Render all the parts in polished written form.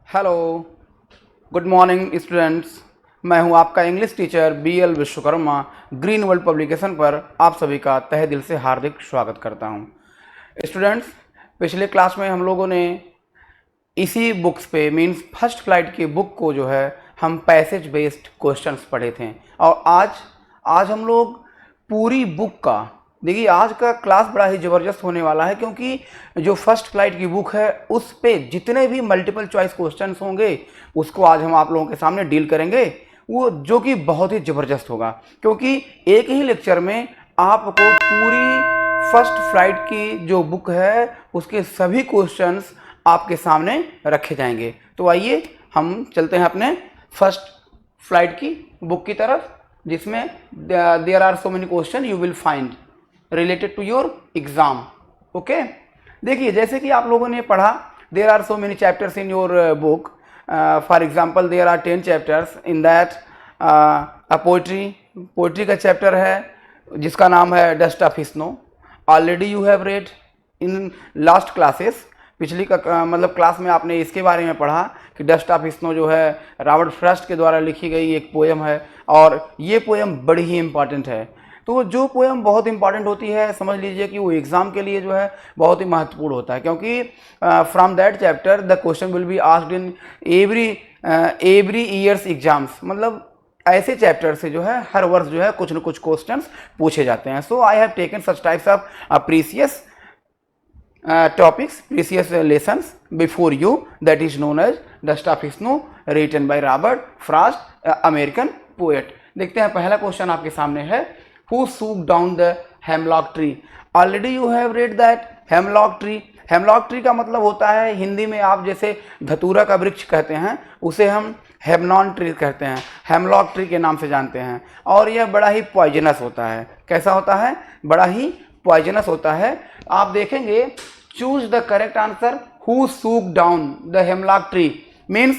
Hello, good morning students. मैं हूं आपका English teacher BL Vishwakarma. Green world publication पर आप सभी का तहे दिल से हार्दिक स्वागत करता हूं। स्टूडेंट्स, पिछले क्लास में हम लोगों ने इसी बुक्स पे मींस फर्स्ट फ्लाइट की बुक को जो है हम पैसेज बेस्ड क्वेश्चंस पढ़े थे और आज हम लोग पूरी बुक का देखिए। आज का क्लास बड़ा ही ज़बरदस्त होने वाला है क्योंकि जो फर्स्ट फ्लाइट की बुक है उस पे जितने भी मल्टीपल चॉइस क्वेश्चंस होंगे उसको आज हम आप लोगों के सामने डील करेंगे, वो जो कि बहुत ही ज़बरदस्त होगा क्योंकि एक ही लेक्चर में आपको पूरी फर्स्ट फ्लाइट की जो बुक है उसके सभी क्वेश्चंस आपके सामने रखे जाएंगे। तो आइए हम चलते हैं अपने फर्स्ट फ्लाइट की बुक की तरफ, जिसमें there are so many question you will find related to your exam. Okay, देखिए जैसे कि आप लोगों ने पढ़ा, there are so many chapters in your book. For example there are 10 chapters in that. Poetry का चैप्टर है जिसका नाम है dust of snow. Already you have read in last classes. पिछली का मतलब क्लास में आपने इसके बारे में पढ़ा कि डस्ट ऑफ स्नो जो है रॉबर्ट फ्रॉस्ट के द्वारा लिखी गई एक पोएम है और ये पोएम बड़ी ही इम्पॉर्टेंट है। तो जो पोएम बहुत इंपॉर्टेंट होती है समझ लीजिए कि वो एग्ज़ाम के लिए जो है बहुत ही महत्वपूर्ण होता है क्योंकि from that chapter the question will be asked in every years exams. मतलब ऐसे चैप्टर से जो है हर वर्ष जो है कुछ न कुछ क्वेश्चंस पूछे जाते हैं। So I have taken such types of precious topics, precious lessons before you, that is known as Dust of Snow, written by Robert Frost, American poet। देखते हैं पहला क्वेश्चन आपके सामने है, who swooped down the hemlock tree। Already you have read that hemlock tree। Hemlock tree का मतलब होता है हिंदी में आप जैसे धतूरा का वृक्ष कहते हैं उसे हम हेमनॉन ट्री कहते हैं, हेमलॉक ट्री के नाम से जानते हैं। और यह बड़ा ही पॉइजनस होता है। कैसा होता है? बड़ा ही पॉइजनस होता है। आप देखेंगे, choose the correct answer. Who shook down the hemlock tree means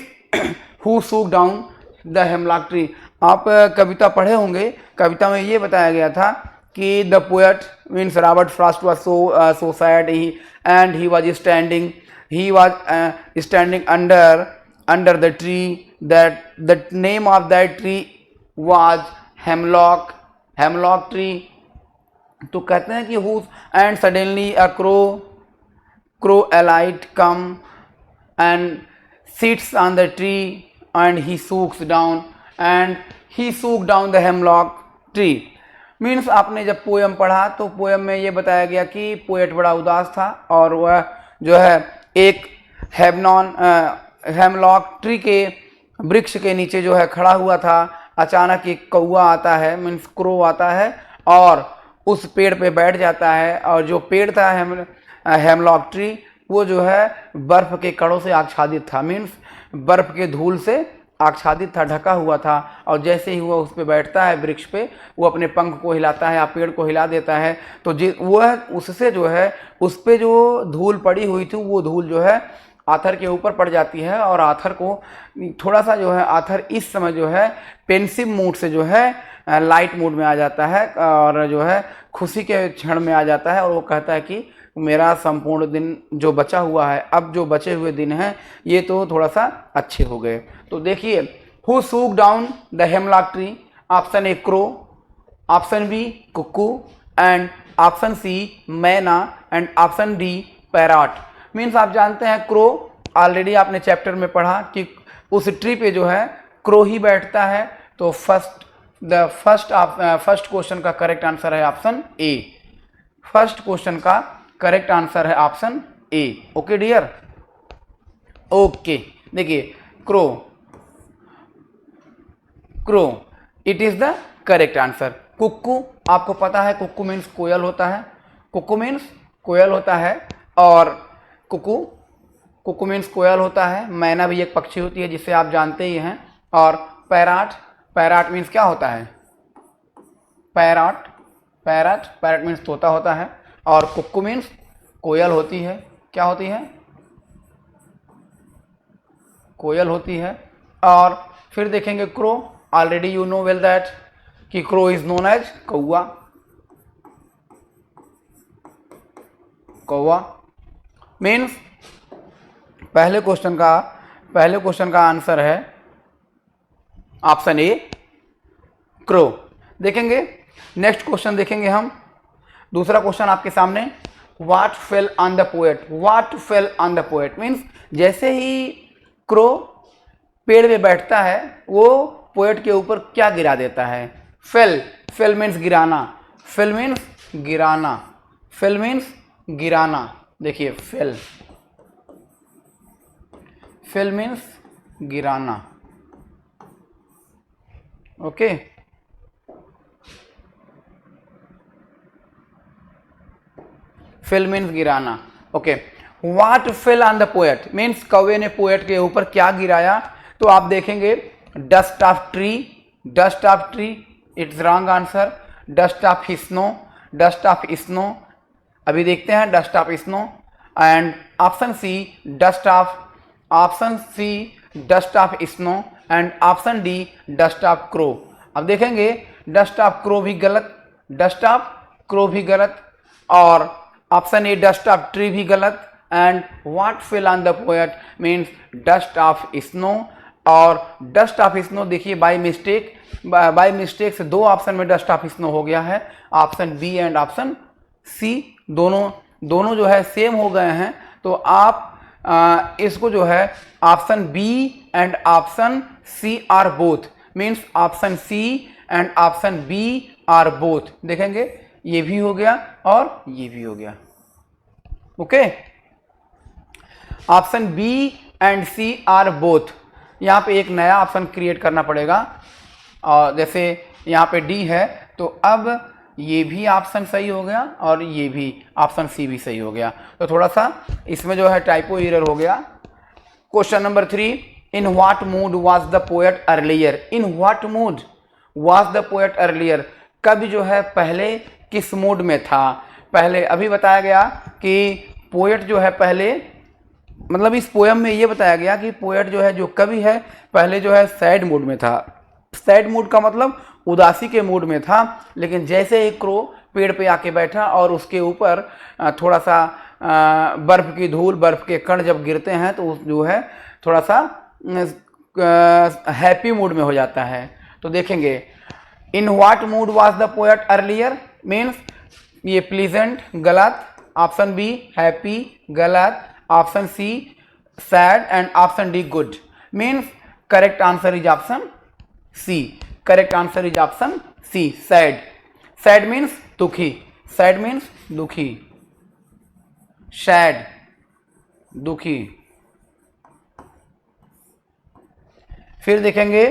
who shook down the hemlock tree. आप कविता पढ़े होंगे, कविता में ये बताया गया था कि the poet means Robert Frost was so sad and he was standing under the tree that the name of that tree was hemlock tree. तो कहते हैं कि who and suddenly a crow alight come and sits on the tree and he soaks down the hemlock tree। Means आपने जब poem पढ़ा तो poem में ये बताया गया कि पोएट बड़ा उदास था और वह जो है एक हेमलॉक ट्री के वृक्ष के नीचे जो है खड़ा हुआ था। अचानक एक कौवा आता है मीन्स क्रो आता है और उस पेड़ पे बैठ जाता है और जो पेड़ था हेमलॉक ट्री वो जो है बर्फ़ के कणों से आच्छादित था, मीन्स बर्फ़ के धूल से आच्छादित था, ढका हुआ था। और जैसे ही वो उस पर बैठता है वृक्ष पे, वो अपने पंख को हिलाता है या पेड़ को हिला देता है तो वह उससे जो है उस पर जो धूल पड़ी हुई थी वो धूल जो है आथर के ऊपर पड़ जाती है और आथर को थोड़ा सा जो है आथर इस समय जो है पेंसिव मूड से जो है लाइट मूड में आ जाता है और जो है खुशी के क्षण में आ जाता है और वो कहता है कि मेरा संपूर्ण दिन जो बचा हुआ है, अब जो बचे हुए दिन हैं ये तो थोड़ा सा अच्छे हो गए। तो देखिए, who shook down the hemlock tree. Option A crow, option B cuckoo and option C myna and option D parrot. Means आप जानते हैं क्रो, ऑलरेडी आपने चैप्टर में पढ़ा कि उस ट्री पे जो है क्रो ही बैठता है। तो फर्स्ट क्वेश्चन का करेक्ट आंसर है ऑप्शन ए। फर्स्ट क्वेश्चन का करेक्ट आंसर है option A. Okay dear, okay. देखिए, crow it is the correct answer. Cuckoo, आपको पता है कुक्कू मीन्स कोयल होता है, कुक्कू मीन्स कोयल होता है और कुक्कू मीन्स कोयल होता है। मैना भी एक पक्षी होती है जिसे आप जानते ही हैं। और पैरॉट मीन्स क्या होता है? पैरट मीन्स तोता होता है और कुक्कू मीन्स कोयल होती है। क्या होती है? कोयल होती है। और फिर देखेंगे crow, already you know well that कि क्रो इज नोन एज कौवा मीन्स पहले क्वेश्चन का पहले क्वेश्चन का आंसर है ऑप्शन ए क्रो। देखेंगे नेक्स्ट क्वेश्चन, देखेंगे हम दूसरा क्वेश्चन आपके सामने। What fell on the poet, what fell on the poet means जैसे ही क्रो पेड़ में बैठता है वो पोएट के ऊपर क्या गिरा देता है। फेल, फेल मीन्स गिराना, फेल मीन्स गिराना, फेल मीन्स गिराना। देखिए फेल, फेल मीन्स गिराना। ओके, फेल मीन्स गिराना। Okay, what fell on the poet means कौवे ने पोएट के ऊपर क्या गिराया। तो आप देखेंगे dust of tree, dust of tree, it's wrong answer. Dust of snow, dust of snow, अभी देखते हैं dust of snow. And option C dust of, option C dust of snow and option D dust of crow. अब देखेंगे dust of crow भी गलत, dust of crow भी गलत, और option A dust of tree भी गलत। And what fell on the poet means dust of snow, और डस्ट ऑफ स्नो देखिए बाय मिस्टेक, बाय मिस्टेक से दो ऑप्शन में डस्ट ऑफ स्नो हो गया है। Option B and option C दोनों जो है सेम हो गए हैं। तो आप इसको जो है option B and option C are both means option C and option B are both. देखेंगे ये भी हो गया और ये भी हो गया। Okay, option B and C are both. यहाँ पे एक नया ऑप्शन क्रिएट करना पड़ेगा, और जैसे यहाँ पे डी है तो अब ये भी ऑप्शन सही हो गया और ये भी ऑप्शन सी भी सही हो गया। तो थोड़ा सा इसमें जो है टाइपो एरर हो गया। Question number 3, in what mood was the poet earlier, in what mood was the poet earlier, कब जो है पहले किस मूड में था। पहले अभी बताया गया कि पोएट जो है पहले, मतलब इस पोयम में ये बताया गया कि पोएट जो है, जो कवि है, पहले जो है सैड मूड में था। सैड मूड का मतलब उदासी के मूड में था, लेकिन जैसे ही क्रो पेड़ पे आके बैठा और उसके ऊपर थोड़ा सा बर्फ़ की धूल, बर्फ़ के कण जब गिरते हैं तो जो है थोड़ा सा हैप्पी मूड में हो जाता है। तो देखेंगे in what mood was the poet earlier means ये प्लीजेंट गलत, ऑप्शन बी हैप्पी गलत, option C sad and option D good means correct answer is option C. Correct answer is option C sad. Sad means दुखी, sad means दुखी, sad दुखी। फिर देखेंगे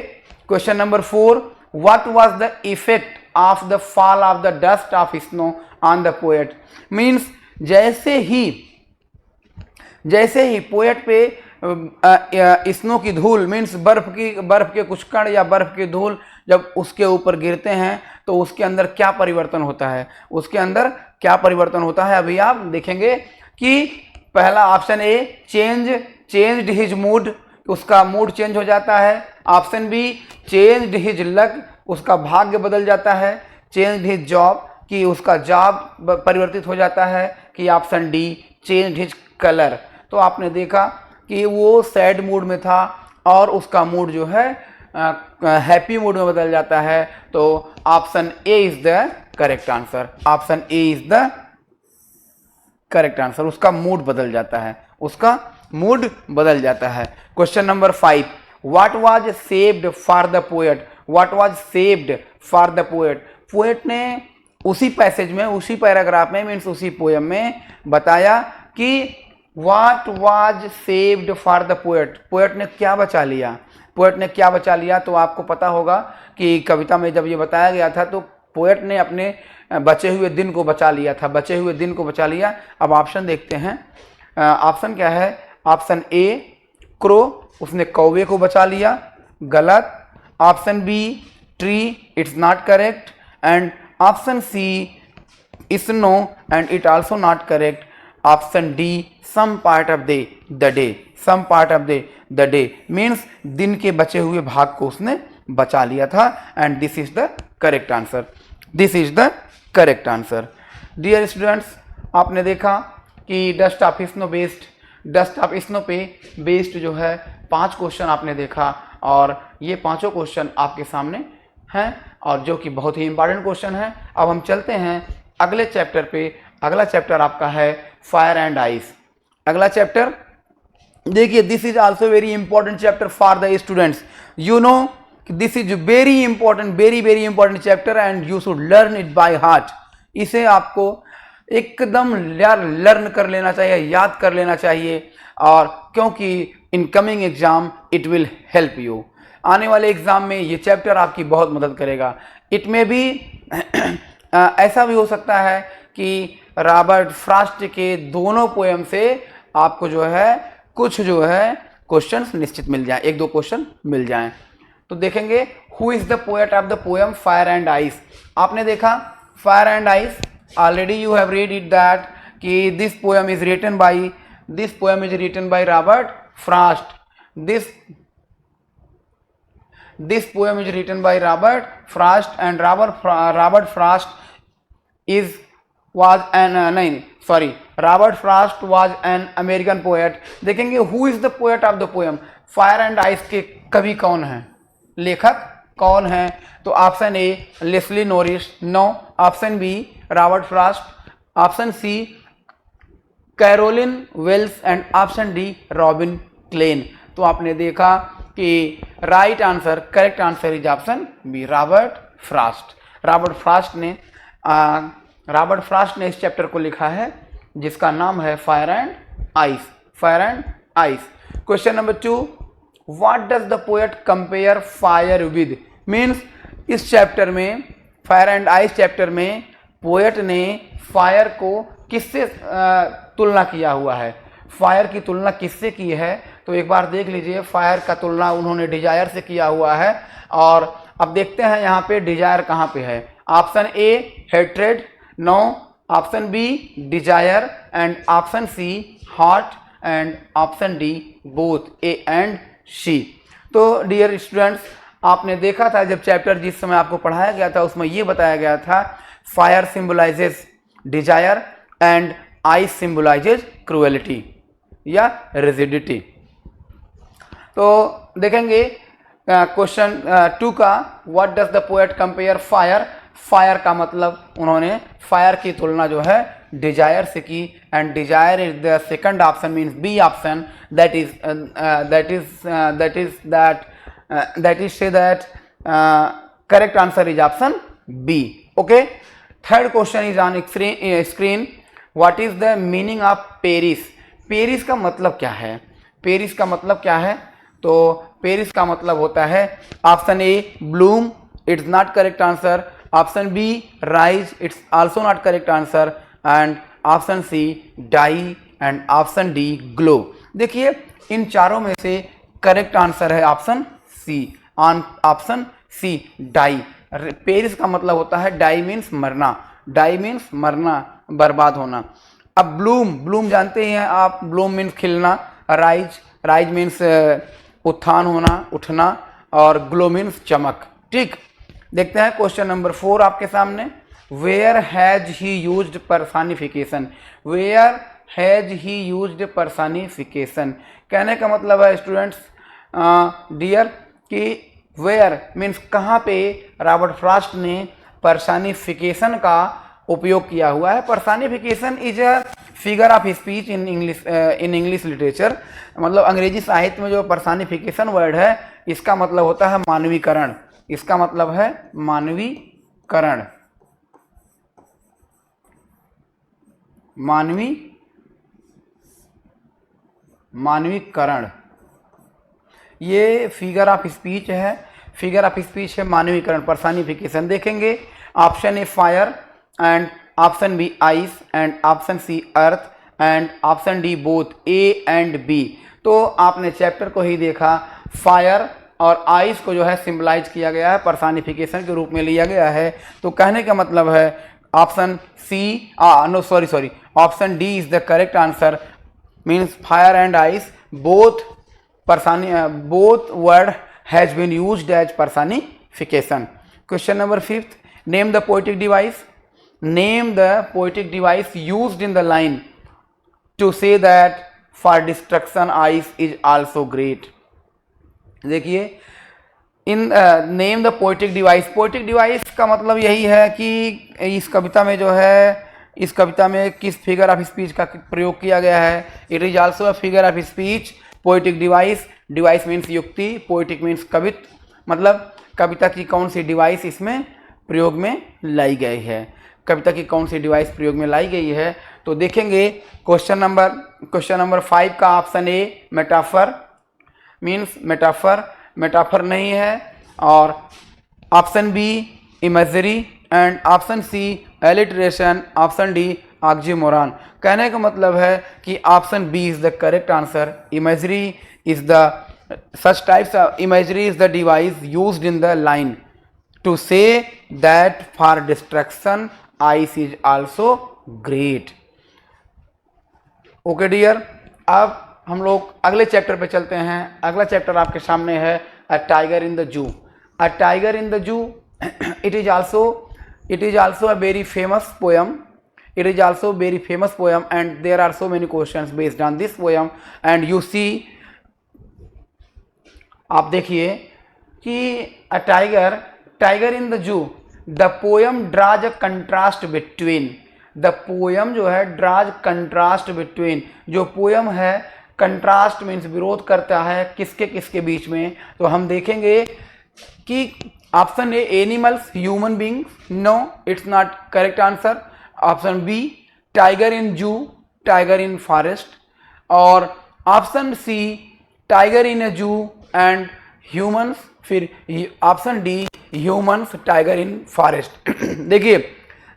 question number 4, what was the effect of the fall of the dust of snow on the poet means जैसे ही poet पे snow की धूल मीन्स बर्फ के कुछ कण या बर्फ की धूल जब उसके ऊपर गिरते हैं तो उसके अंदर क्या परिवर्तन होता है, उसके अंदर क्या परिवर्तन होता है। अभी आप देखेंगे कि पहला ऑप्शन ए चेंज्ड हिज मूड, उसका मूड चेंज हो जाता है। Option be changed his luck, उसका भाग्य बदल जाता है। चेंज्ड हिज जॉब, कि उसका जॉब परिवर्तित हो जाता है। कि option D changed his colour. तो आपने देखा कि वो सैड मूड में था और उसका मूड जो है हैप्पी मूड में बदल जाता है। तो option A is the correct answer, option A is the correct answer. उसका मूड बदल जाता है, उसका मूड बदल जाता है। Question number 5, what was saved for the poet, what was saved for the poet. Poet ने उसी पैसेज में, उसी पैराग्राफ में मीन्स उसी पोएम में बताया कि what was saved for the poet, poet ने क्या बचा लिया, पोएट ने क्या बचा लिया। तो आपको पता होगा कि कविता में जब ये बताया गया था तो पोएट ने अपने बचे हुए दिन को बचा लिया था, बचे हुए दिन को बचा लिया। अब ऑप्शन देखते हैं, ऑप्शन क्या है। ऑप्शन ए क्रो, उसने कौवे को बचा लिया, गलत। Option B tree, it's not correct. And option C snow and it also not correct. Option D some part of the day, some part of the day means दिन के बचे हुए भाग को उसने बचा लिया था। And this is the correct answer, this is the correct answer. Dear students, आपने देखा कि dust of snow based dust of snow पे बेस्ड जो है 5 क्वेश्चन आपने देखा और ये पांचों क्वेश्चन आपके सामने हैं और जो कि बहुत ही इंपॉर्टेंट क्वेश्चन है। अब हम चलते हैं अगले चैप्टर पे। अगला चैप्टर आपका है फायर एंड आइस। अगला चैप्टर देखिए, this is also very important chapter for the students. You know this is very important, very very important chapter and you should learn it by heart. इसे आपको एकदम learn कर लेना चाहिए, याद कर लेना चाहिए, और क्योंकि in coming exam it will help you. आने वाले एग्जाम में ये चैप्टर आपकी बहुत मदद करेगा। इट में भी ऐसा भी हो सकता है कि रॉबर्ट फ्रॉस्ट के दोनों पोएम से आपको जो है कुछ जो है क्वेश्चंस निश्चित मिल जाए, 1-2 क्वेश्चन मिल जाएं। तो देखेंगे who is the poet of the poem fire and ice. आपने देखा fire and ice, already you have read it that कि this poem is written by Robert Frost. This poem is written by Robert Frost, and Robert Frost was an American poet। देखेंगे who is the poet of the poem। Fire and ice के कवि कौन हैं, लेखक कौन हैं? तो option A Leslie Norris, no. Option B Robert Frost, option C Caroline Wells and option D Robin Klein. तो आपने देखा कि right answer, correct answer is option B Robert Frost. Robert Frost ने इस चैप्टर को लिखा है जिसका नाम है fire and ice. Question number 2, what does the poet compare fire with. Means इस चैप्टर में, फायर एंड आइस चैप्टर में, पोएट ने फायर को किससे तुलना किया हुआ है, फायर की तुलना किससे की है? तो एक बार देख लीजिए, फायर का तुलना उन्होंने डिजायर से किया हुआ है। और अब देखते हैं यहाँ पे डिजायर कहाँ पे है। Option A hatred, no. Option B desire, and option C hot, and option D both, A and C. तो डियर स्टूडेंट्स, आपने देखा था जब चैप्टर जिस समय आपको पढ़ाया गया था उसमें ये बताया गया था fire symbolises desire and ice symbolises cruelty या रिजिडिटी। तो देखेंगे क्वेश्चन 2 का, what does the poet compare fire. Fire का मतलब उन्होंने फायर की तुलना जो है डिजायर से की, and desire is the second option, means B option, that is say that correct answer is option B. Okay, third question is on screen, what is the meaning of perish. Perish का मतलब क्या है? Paris का मतलब क्या है? तो Paris का मतलब होता है option A bloom, it's not correct answer. Option B rise, it's also not correct answer, and option C die, and option D glow. देखिए इन चारों में से करेक्ट आंसर है option C, option C die. Perish का मतलब होता है डाई मीन्स मरना, डाई मीन्स मरना, बर्बाद होना। अब ब्लूम जानते हैं आप, ब्लूम मीन्स खिलना, राइज मीन्स उत्थान होना, उठना, और ग्लो मीन्स चमक। ठीक, देखते हैं क्वेश्चन नंबर 4 आपके सामने। Where has he used personification. Where has he used personification कहने का मतलब है स्टूडेंट्स डियर कि वेयर मीन्स कहाँ पे रॉबर्ट फ्रॉस्ट ने पर्सनिफिकेशन का उपयोग किया हुआ है। Personification is a figure of speech in English literature. मतलब अंग्रेजी साहित्य में जो पर्सनिफिकेशन वर्ड है इसका मतलब होता है मानवीकरण। इसका मतलब है मानवीकरण, मानवीकरण। ये फिगर ऑफ स्पीच है, फिगर ऑफ स्पीच है मानवीकरण, पर्सनिफिकेशन। देखेंगे option A fire, and option B ice, and option C earth, and option D both, A and B. तो आपने चैप्टर को ही देखा, फायर और आइस को जो है सिंबलाइज किया गया है, पर्सनिफिकेशन के रूप में लिया गया है। तो कहने का मतलब है option C, option D is the correct answer. Means fire and ice both word has been used as personification. Question number 5, name the poetic device. Name the poetic device used in the line to say that for destruction ice is also great. देखिए, in name the poetic device. Poetic device का मतलब यही है कि इस कविता में जो है, इस कविता में किस फिगर ऑफ स्पीच का प्रयोग किया गया है। It is also a figure of speech. Poetic device, device means युक्ति, पोएटिक मीन्स कवित, मतलब कविता की कौन सी डिवाइस इसमें प्रयोग में लाई गई है, कविता की कौन सी डिवाइस प्रयोग में लाई गई है। तो देखेंगे क्वेश्चन नंबर 5 का option A metaphor means metaphor, metaphor नहीं है, और option B imagery, and option C alliteration, option D oxymoron. कहने का मतलब है कि option B is the correct answer. Imagery is the such types of imagery is the device used in the line to say that for destruction ice is also great। Okay dear, अब हम लोग अगले chapter पे चलते हैं। अगला chapter आपके सामने है a tiger in the zoo. A tiger in the zoo, it is also a very famous poem. It is also very famous poem and there are so many questions based on this poem and you see, आप देखिए कि a tiger in the zoo, the poem draws a contrast between, the poem जो है draws contrast between, जो poem है contrast means विरोध करता है किसके किसके बीच में। तो हम देखेंगे कि option A animals, human beings, no it's not correct answer. Option B tiger in zoo, tiger in forest, और option C tiger in a zoo and humans, फिर option D humans tiger in forest. देखिए,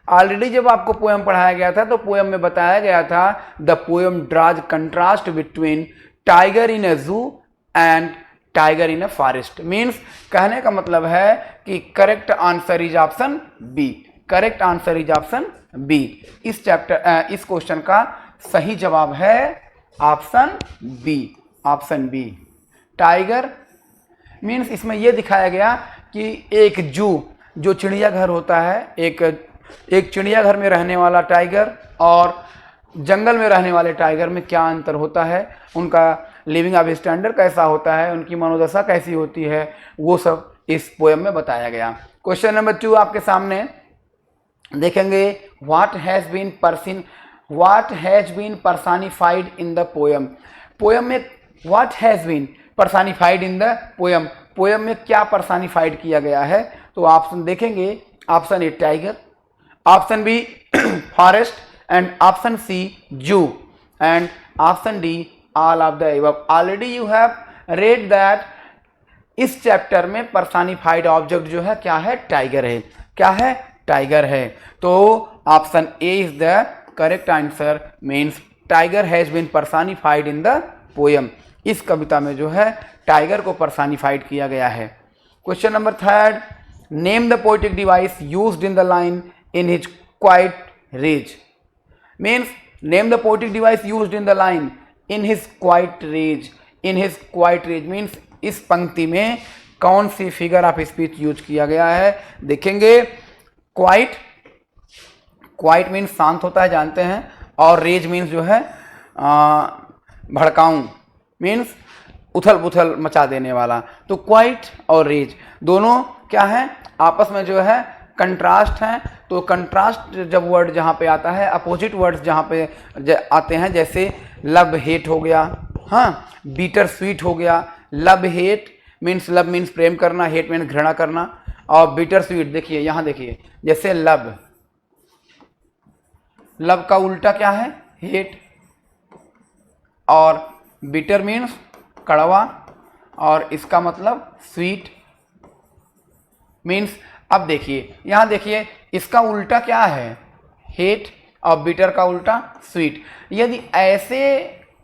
already जब आपको poem पढ़ाया गया था तो poem में बताया गया था the poem draws contrast between tiger in a zoo and tiger in a forest. Means कहने का मतलब है कि correct answer is option B, correct answer is option B. इस क्वेश्चन का सही जवाब है option B, option B. Tiger means इसमें यह दिखाया गया कि एक जू, जो चिड़ियाघर होता है, एक चिड़ियाघर में रहने वाला टाइगर और जंगल में रहने वाले टाइगर में क्या अंतर होता है, उनका लिविंग ऑफ स्टैंडर्ड कैसा होता है, उनकी मनोदशा कैसी होती है, वो सब इस पोएम में बताया गया। क्वेश्चन नंबर 2 आपके सामने देखेंगे, what has been personified in the poem. Poem में what has been personified in the poem, poem में क्या पर्सनिफाइड किया गया है। तो ऑप्शन देखेंगे, option A tiger, option B forest, and option C zoo, and option D all of the above. Already you have read that इस chapter में personified object जो है क्या है, टाइगर है। क्या है, टाइगर है। तो option A is the correct answer, means tiger has been personified in the poem. इस कविता में जो है टाइगर को पर्सनिफाइड किया गया है। Question number 3, name the poetic device used in the line in his quiet rage. Means name the poetic device used in the line in his quiet rage. In his quiet rage means इस पंक्ति में कौन सी figure of speech use किया गया है। देखेंगे, quite means शांत होता है, जानते हैं, और रेज मीन्स जो है भड़काऊं, मीन्स उथल पुथल मचा देने वाला। तो क्वाइट और रेज दोनों क्या है, आपस में जो है कंट्रास्ट हैं। तो कंट्रास्ट जब वर्ड जहाँ पे आता है, अपोजिट वर्ड्स जहाँ पे आते हैं, जैसे लव हेट हो गया, हाँ, बीटर स्वीट हो गया। लव मीन्स प्रेम करना, हेट मीन्स घृणा करना, और बीटर स्वीट देखिए, यहाँ देखिए, जैसे लव का उल्टा क्या है, हेट, और बीटर मीन्स कड़वा, और इसका मतलब स्वीट मीन्स। अब देखिए, यहाँ देखिए, इसका उल्टा क्या है, हेट, और बीटर का उल्टा स्वीट। यदि ऐसे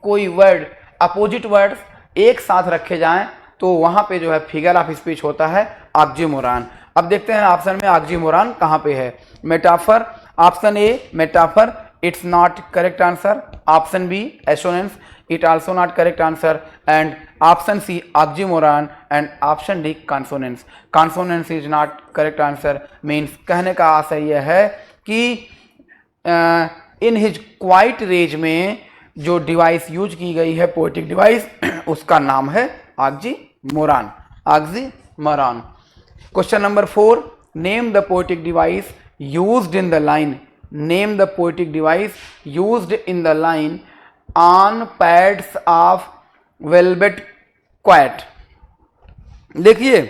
कोई वर्ड, अपोजिट वर्ड्स एक साथ रखे जाएं तो वहाँ पे जो है फिगर ऑफ स्पीच होता है ऑक्सीमोरॉन। अब देखते हैं ऑप्शन में ऑक्सीमोरॉन कहाँ पे है। Metaphor, option A metaphor, it's not correct answer. Option B assonance, it also not correct answer, and option C oxymoron, and option D consonance। consonance is not correct answer, means कहने का आशय यह है कि इन his quiet raise में जो device use की गई है पोएटिक डिवाइस उसका नाम है oxymoron, oxymoron. Question number 4, name the poetic device used in the line, name the poetic device used in the line on pads of velvet quiet. देखिए,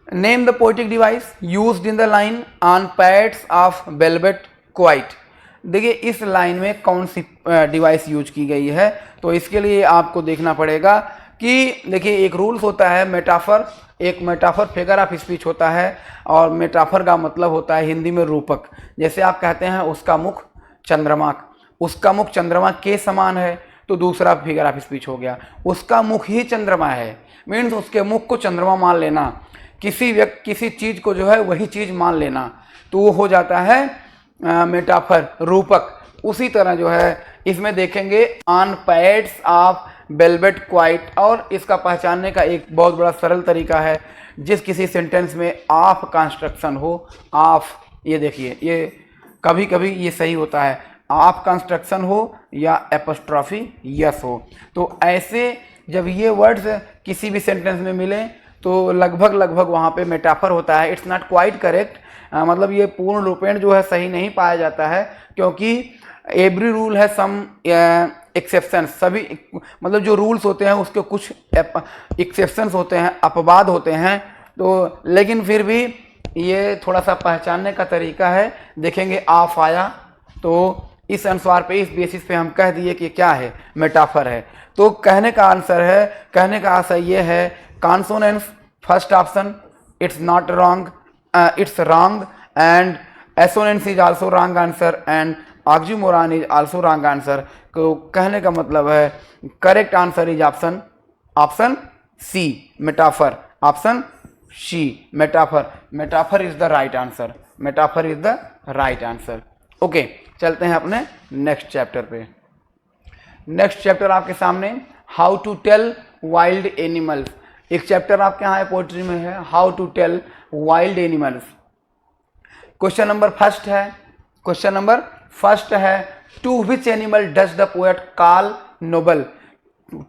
name the poetic device used in the line on pads of velvet quiet. देखिए इस line में कौन सी device use की गई है, तो इसके लिए आपको देखना पड़ेगा कि देखिए एक रूल्स होता है मेटाफर, एक मेटाफर फिगर ऑफ स्पीच होता है, और मेटाफर का मतलब होता है हिंदी में रूपक। जैसे आप कहते हैं उसका मुख चंद्रमा, उसका मुख चंद्रमा के समान है, तो दूसरा फिगर ऑफ स्पीच हो गया। उसका मुख ही चंद्रमा है, मीन्स उसके मुख को चंद्रमा मान लेना, किसी चीज़ को जो है वही चीज़ मान लेना, तो वो हो जाता है मेटाफर, रूपक। उसी तरह जो है इसमें देखेंगे on pads of velvet quite, और इसका पहचानने का एक बहुत बड़ा सरल तरीका है, जिस किसी सेंटेंस में ऑफ कंस्ट्रक्शन हो, ऑफ, ये देखिए ये कभी कभी ये सही होता है, ऑफ कंस्ट्रक्शन हो या एपोस्ट्रॉफी यस हो, तो ऐसे जब ये वर्ड्स किसी भी सेंटेंस में मिले तो लगभग वहाँ पे मेटाफर होता है। इट्स नॉट क्वाइट करेक्ट, मतलब ये पूर्ण रूपेण जो है सही नहीं पाया जाता है, क्योंकि एवरी रूल है सम एक्सेप्शन, सभी मतलब जो रूल्स होते हैं उसके कुछ एक्सेप्शंस होते हैं, अपवाद होते हैं, तो लेकिन फिर भी ये थोड़ा सा पहचानने का तरीका है। देखेंगे ऑफ आया तो इस अनुसार पे, इस बेसिस पे हम कह दिए कि क्या है, मेटाफर है। तो कहने का आंसर है, कहने का आंसर ये है consonance first option, it's not wrong, it's wrong, and assonance is also wrong answer and oxymoron is also wrong answer। तो कहने का मतलब है correct answer is option C metaphor, option C metaphor, metaphor is the right answer, metaphor is the right answer. Okay, चलते हैं अपने next chapter पे। Next chapter आपके सामने how to tell wild animals, एक चैप्टर आपके यहाँ पोएट्री में है how to tell wild animals. Question number first है, क्वेश्चन नंबर फर्स्ट है to which animal does the poet call noble.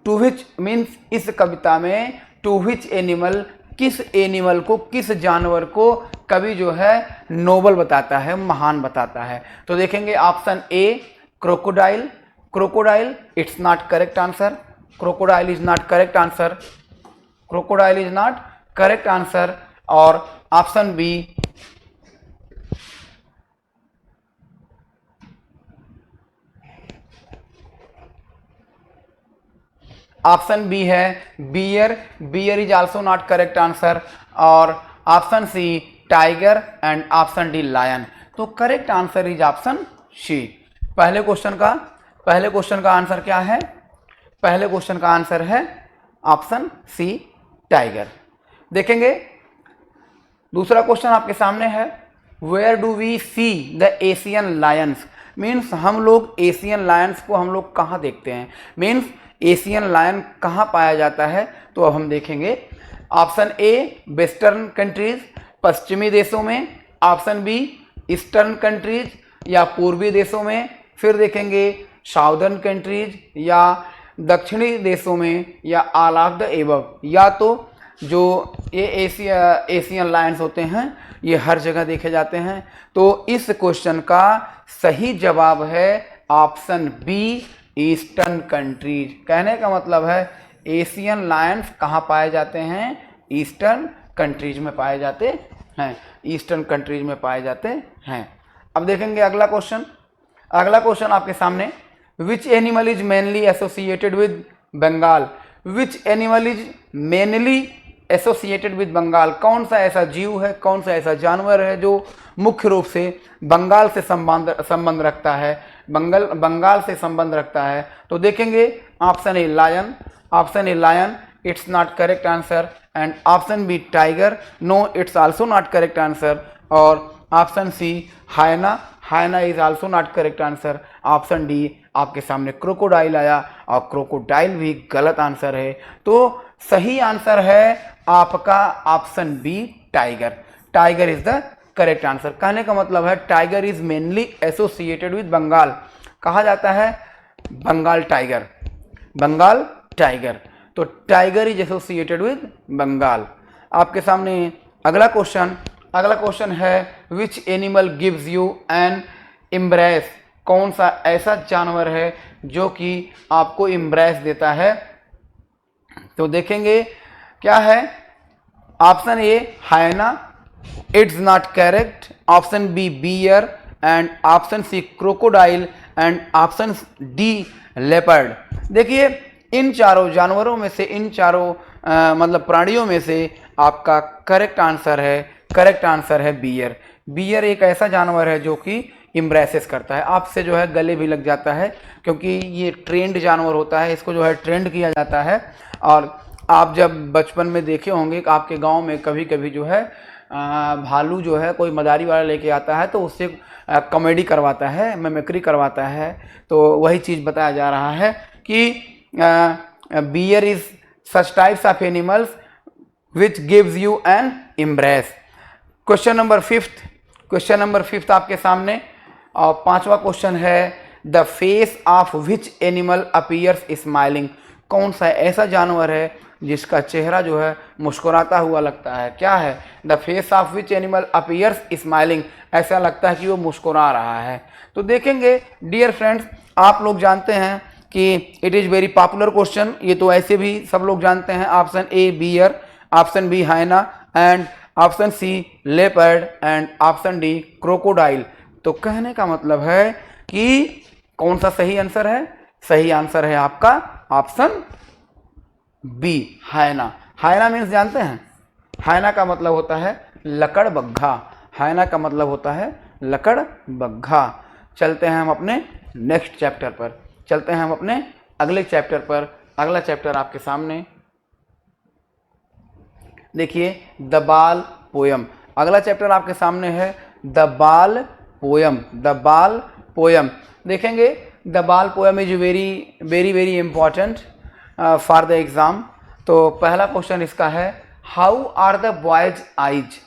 To which means इस कविता में टू विच एनिमल, किस एनिमल को, किस जानवर को कवि जो है नोबल बताता है, महान बताता है। तो देखेंगे option A crocodile, crocodile it's not correct answer, crocodile is not correct answer, crocodile is not correct answer. और ऑप्शन बी ऑप्शन बी है bear, bear is also not correct answer. और option C tiger and option D lion. तो correct answer is option C. पहले question का answer क्या है, पहले question का आंसर है ऑप्शन सी टाइगर। देखेंगे दूसरा क्वेश्चन आपके सामने है where do we see the Asian lions, means हम लोग एशियन लायंस को हम लोग कहाँ देखते हैं, मीन्स एशियन लायन कहाँ पाया जाता है। तो अब हम देखेंगे ऑप्शन ए वेस्टर्न कंट्रीज, पश्चिमी देशों में, ऑप्शन बी ईस्टर्न कंट्रीज या पूर्वी देशों में, फिर देखेंगे साउदर्न कंट्रीज या दक्षिणी देशों में, या ऑल ऑफ द एबव, या तो जो ये एशियन लायंस होते हैं ये हर जगह देखे जाते हैं। तो इस क्वेश्चन का सही जवाब है ऑप्शन बी ईस्टर्न कंट्रीज। कहने का मतलब है एशियन लायंस कहाँ पाए जाते हैं, ईस्टर्न कंट्रीज में पाए जाते हैं, ईस्टर्न कंट्रीज में पाए जाते हैं। अब देखेंगे अगला क्वेश्चन, अगला क्वेश्चन आपके सामने which animal is mainly associated with Bengal, which animal is mainly associated with Bengal, कौन सा ऐसा जीव है, कौन सा ऐसा जानवर है जो मुख्य रूप से बंगाल से संबंध रखता है, बंगाल से संबंध रखता है। तो देखेंगे option A lion, option A lion it's not correct answer, and option B tiger no it's also not correct answer, और option C hyena, hyena is also not correct answer. Option D आपके सामने crocodile आया और crocodile भी गलत answer है। तो सही आंसर है आपका option B tiger, tiger is the correct answer. कहने का मतलब है tiger is mainly associated with Bengal, कहा जाता है बंगाल टाइगर, बंगाल टाइगर। तो tiger is associated with Bengal. आपके सामने अगला क्वेश्चन है which animal gives you an embrace. कौन सा ऐसा जानवर है जो कि आपको एम्ब्रेस देता है। तो देखेंगे क्या है। Option A hyena, it's not correct. Option B bear and option C crocodile and option D leopard. देखिए इन चारों जानवरों में से, इन चारों मतलब प्राणियों में से आपका करेक्ट आंसर है बियर। बियर एक ऐसा जानवर है जो कि इम्ब्रेसेस करता है, आपसे जो है गले भी लग जाता है, क्योंकि ये ट्रेंड जानवर होता है, इसको जो है ट्रेंड किया जाता है। और आप जब बचपन में देखे होंगे कि आपके गांव में कभी कभी जो है भालू जो है कोई मदारी वाला लेके आता है तो उससे कॉमेडी करवाता है, मिमिक्री करवाता है। तो वही चीज़ बताया जा रहा है कि bear is such types of animals which gives you an embrace. Question number fifth आपके सामने। और पांचवा क्वेश्चन है the face of which animal appears smiling. कौन सा ऐसा जानवर है जिसका चेहरा जो है मुस्कुराता हुआ लगता है। क्या है। The face of which animal appears smiling, ऐसा लगता है कि वो मुस्कुरा रहा है। तो देखेंगे डियर फ्रेंड्स, आप लोग जानते हैं कि it is very popular question, ये तो ऐसे भी सब लोग जानते हैं। Option A bear, option B hyena and option C leopard and option D crocodile. तो कहने का मतलब है कि कौन सा सही आंसर है। सही आंसर है आपका ऑप्शन बी हायना। हायना मीन्स जानते हैं, हायना का मतलब होता है लकड़बग्घा। हायना का मतलब होता है लकड़बग्घा। चलते हैं हम अपने नेक्स्ट चैप्टर पर, चलते हैं हम अपने अगले चैप्टर पर। अगला चैप्टर आपके सामने देखिए द बाल पोयम। अगला चैप्टर आपके सामने है the ball poem. The ball poem देखेंगे। The ball poem is very very very important for the exam. तो पहला क्वेश्चन इसका है how are the boy's eyes.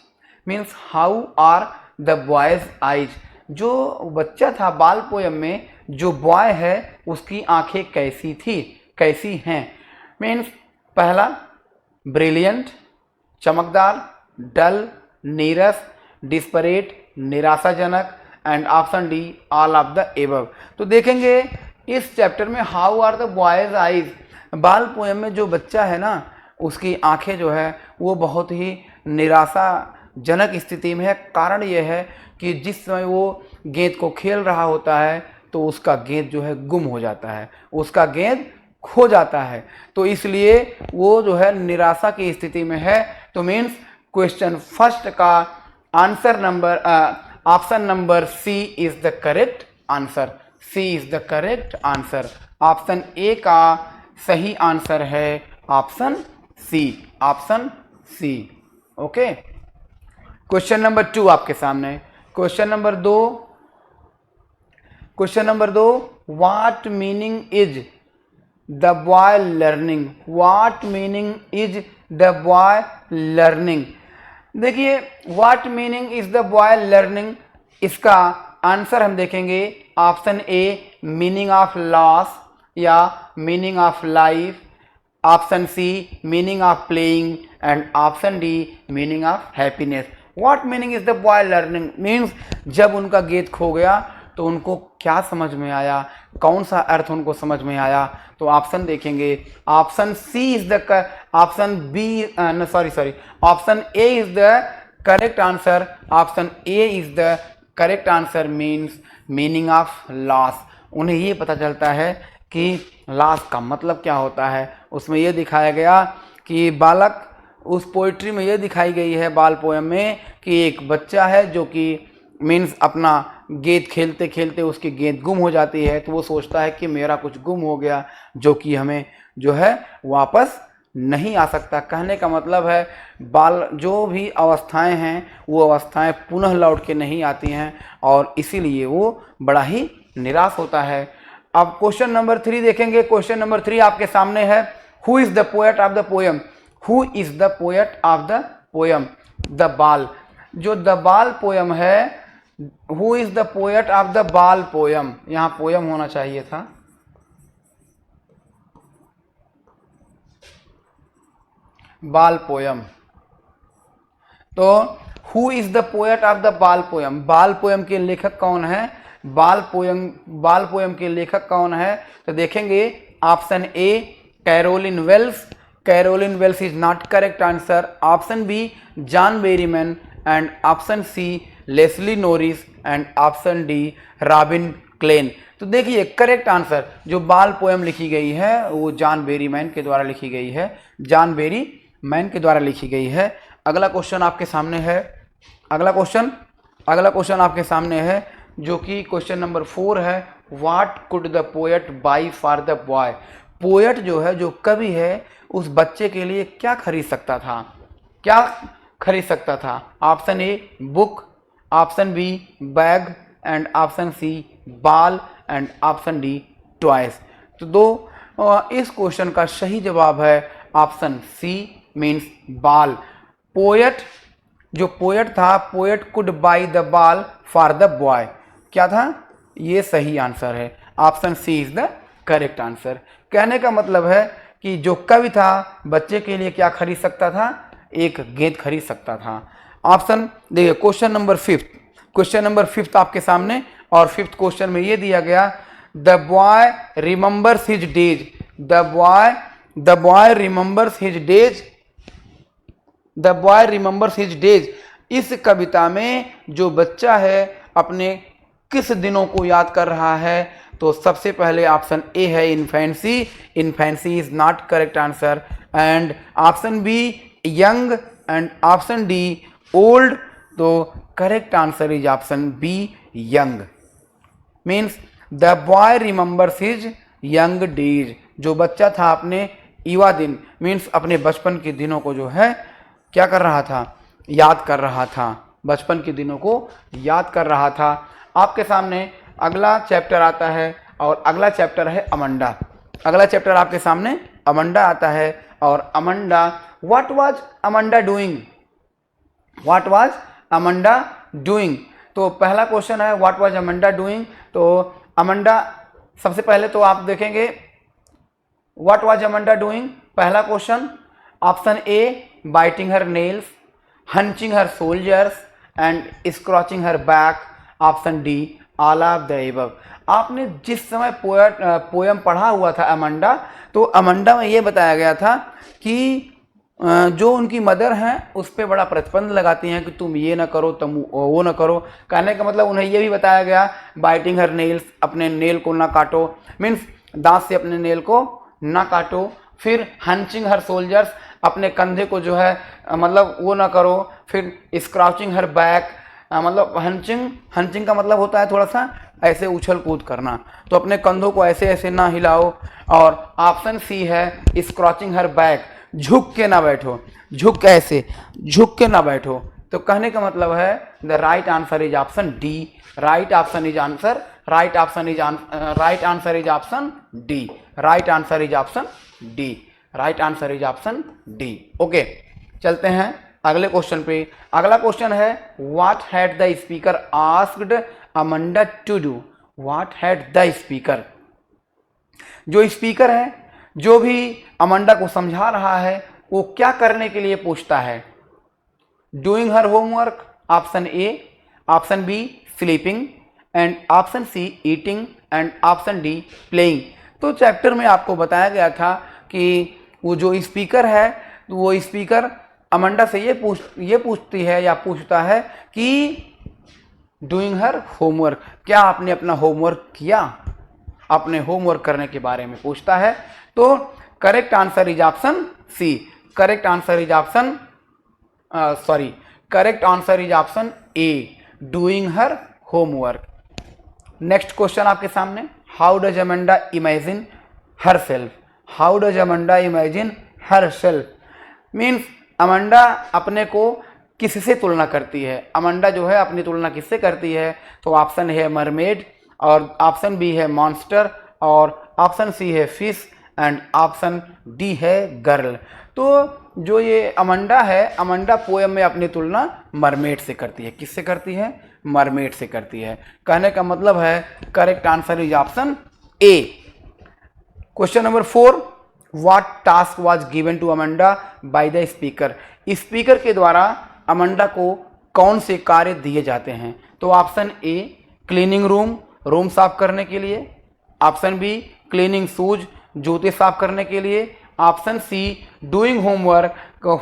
Means how are the boy's eyes. जो बच्चा था बाल पोयम में, जो बॉय है उसकी आंखें कैसी थी, कैसी हैं। मीन्स पहला ब्रिलियंट, चमकदार, डल, नीरस, डिस्परेट, निराशाजनक and option D all of the above. तो देखेंगे इस चैप्टर में how are the boy's eyes. Ball poem में जो बच्चा है ना, उसकी आंखें जो है वो बहुत ही निराशाजनक स्थिति में है। कारण ये है कि जिस समय वो गेंद को खेल रहा होता है तो उसका गेंद जो है गुम हो जाता है, उसका गेंद खो जाता है। तो इसलिए वो जो है निराशा की स्थिति में है। तो मीन्स क्वेश्चन फर्स्ट का answer number option number C is the correct answer. C is the correct answer. Option A का सही आंसर है option C, option C. Okay. Question number 2 आपके सामने। क्वेश्चन नंबर दो what meaning is the boy learning. What meaning is the boy learning. देखिए what meaning is the boy learning, इसका answer हम देखेंगे option A meaning of loss या meaning of life, option C meaning of playing and option D meaning of happiness. What meaning is the boy learning means जब उनका gate खो गया तो उनको क्या समझ में आया, कौन सा अर्थ उनको समझ में आया। तो ऑप्शन देखेंगे option C is the option B option A is the correct answer. Option A is the correct answer means meaning of loss. उन्हें ये पता चलता है कि लॉस का मतलब क्या होता है। उसमें यह दिखाया गया कि बालक, उस पोइट्री में यह दिखाई गई है बाल पोयम में कि एक बच्चा है जो कि मीन्स अपना गेंद खेलते खेलते उसकी गेंद गुम हो जाती है। तो वो सोचता है कि मेरा कुछ गुम हो गया जो कि हमें जो है वापस नहीं आ सकता। कहने का मतलब है बाल जो भी अवस्थाएं हैं वो अवस्थाएं पुनः लौट के नहीं आती हैं और इसीलिए वो बड़ा ही निराश होता है। अब क्वेश्चन नंबर 3 देखेंगे। क्वेश्चन नंबर 3 आपके सामने है who is the poet of the poem. Who is the poet of the poem. The बाल, जो द बाल पोयम है, who is the poet of the ball poem. यहाँ पोयम होना चाहिए था, बाल पोयम। तो who is the poet of the ball poem? बाल पोयम के लेखक कौन है? बाल पोयम के लेखक कौन है? तो देखेंगे option A Caroline Wells. Caroline Wells is not correct answer. Option B John Berryman and option C Leslie Norris and option D Robin Klein. तो देखिए करेक्ट आंसर जो बाल पोयम लिखी गई है वो जॉन बेरीमैन के द्वारा लिखी गई है, जॉन बेरीमैन के द्वारा लिखी गई है। अगला क्वेश्चन आपके सामने है, अगला क्वेश्चन आपके सामने है जो कि क्वेश्चन नंबर 4 है। What could the poet by for the boy? Poet जो है, जो कवि है, उस बच्चे के लिए क्या खरीद सकता था? क्या खरीद सकता था? Option A book, option B bag and option C ball and option D toys. तो इस क्वेश्चन का सही जवाब है option C means ball. Poet, जो पोएट था, poet could buy the ball for the boy. क्या था? ये सही आंसर है। Option C is the correct answer. कहने का मतलब है कि जो कवि था बच्चे के लिए क्या खरीद सकता था? एक गेंद खरीद सकता था। ऑप्शन देखिए क्वेश्चन नंबर 5 आपके सामने, और 5th क्वेश्चन में ये दिया गया the boy remembers his days. The boy remembers his days. The boy remembers his days. इस कविता में जो बच्चा है अपने किस दिनों को याद कर रहा है? तो सबसे पहले ऑप्शन ए है infancy. Infancy is not correct answer. And option B young and option D old. तो correct answer is option B young. Means the boy remembers his young days. जो बच्चा था अपने युवा दिन मीन्स अपने बचपन के दिनों को जो है क्या कर रहा था? याद कर रहा था। बचपन के दिनों को याद कर रहा था। आपके सामने अगला चैप्टर आता है और अगला चैप्टर है अमंडा। अगला चैप्टर आपके सामने अमंडा आता है। और Amanda, what was Amanda doing? What was Amanda doing? तो पहला क्वेश्चन है व्हाट वाज अमंडा डूइंग। तो अमंडा, सबसे पहले तो आप देखेंगे व्हाट वाज अमंडा डूइंग। पहला question option A biting her nails, hunching her shoulders and scratching her back. Option D all of the above. आपने जिस समय पोयम पढ़ा हुआ था अमंडा, तो अमंडा में ये बताया गया था कि जो उनकी मदर हैं उस पर बड़ा प्रतिबंध लगाती हैं कि तुम ये ना करो, तुम वो ना करो। कहने का मतलब उन्हें ये भी बताया गया बाइटिंग हर नेल्स, अपने नेल को ना काटो, मीन्स दांत से अपने नेल को ना काटो। फिर हंचिंग हर सोल्जर्स, अपने कंधे को जो है मतलब वो ना करो। फिर स्क्रॉचिंग हर बैक, मतलब हंचिंग का मतलब होता है थोड़ा सा ऐसे उछल कूद करना, तो अपने कंधों को ऐसे ऐसे ना हिलाओ। और ऑप्शन सी है स्क्रॉचिंग हर बैक, झुक के ना बैठो, झुक के ना बैठो। तो कहने का मतलब है the right answer is option D. Right answer is option D. Okay, चलते हैं अगले क्वेश्चन पे। अगला क्वेश्चन है what had the speaker asked Amanda to do? What had the speaker, जो स्पीकर है, जो भी अमंडा को समझा रहा है, वो क्या करने के लिए पूछता है? Doing her homework, option A, option B sleeping and option C eating and option D playing. तो चैप्टर में आपको बताया गया था कि वो जो स्पीकर है, वो स्पीकर अमंडा से ये पूछती है या पूछता है कि डूइंग हर होमवर्क, क्या आपने अपना होमवर्क किया? अपने होमवर्क करने के बारे में पूछता है। तो correct answer is option C. Correct answer is option A, doing her homework. Next question आपके सामने, how does Amanda imagine herself? How does Amanda imagine herself? Means Amanda अपने को किससे तुलना करती है? अमंडा जो है अपनी तुलना किससे करती है? तो ऑप्शन है मरमेड, और ऑप्शन बी है मॉन्स्टर, और ऑप्शन सी है फिश एंड ऑप्शन डी है गर्ल। तो जो ये अमंडा है, अमंडा पोएम में अपनी तुलना मरमेड से करती है। किससे करती है? मरमेड से करती है। कहने का मतलब है correct answer is option A. Question number 4, what task was given to Amanda by the speaker, speaker के द्वारा अमेंडा को कौन से कार्य दिए जाते हैं? तो ऑप्शन ए क्लीनिंग रूम, रूम साफ करने के लिए, ऑप्शन बी क्लीनिंग शूज, जूते साफ करने के लिए, option C doing homework,